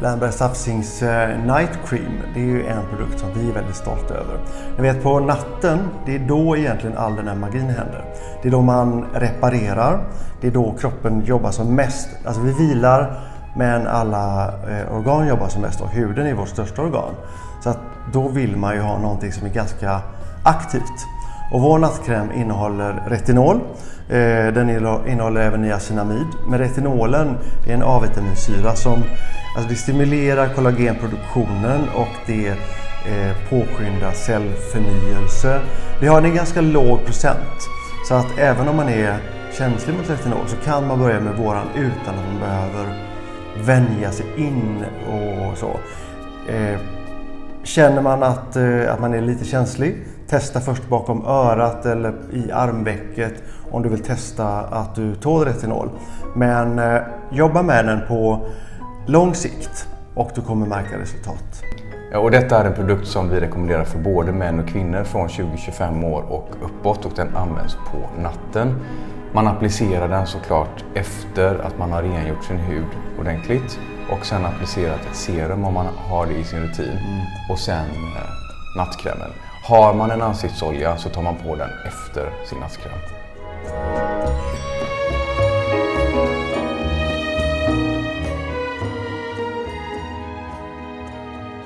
Lamberg Safsings Night Cream, det är ju en produkt som vi är väldigt stolta över. Ni vet, på natten, det är då egentligen all den här magin händer. Det är då man reparerar, det är då kroppen jobbar som mest. Alltså vi vilar, men alla organ jobbar som mest och huden är vårt största organ. Så att då vill man ju ha någonting som är ganska aktivt. Och vår nattkräm innehåller retinol. Den innehåller även niacinamid. Men retinolen är en A-vitaminsyra som det stimulerar kollagenproduktionen och det påskyndar cellförnyelse. Vi har en ganska låg procent. Så att även om man är känslig mot retinol så kan man börja med våran utan att man behöver vänja sig in och så. Känner man att man är lite känslig, testa först bakom örat eller i armvecket om du vill testa att du tål retinol. Men jobba med den på lång sikt och du kommer märka resultat. Ja, och detta är en produkt som vi rekommenderar för både män och kvinnor från 20-25 år och uppåt, och den används på natten. Man applicerar den såklart efter att man har rengjort sin hud ordentligt och sen applicerat ett serum om man har det i sin rutin och sen nattkrämen. Har man en ansiktsolja så tar man på den efter sin nattkräm.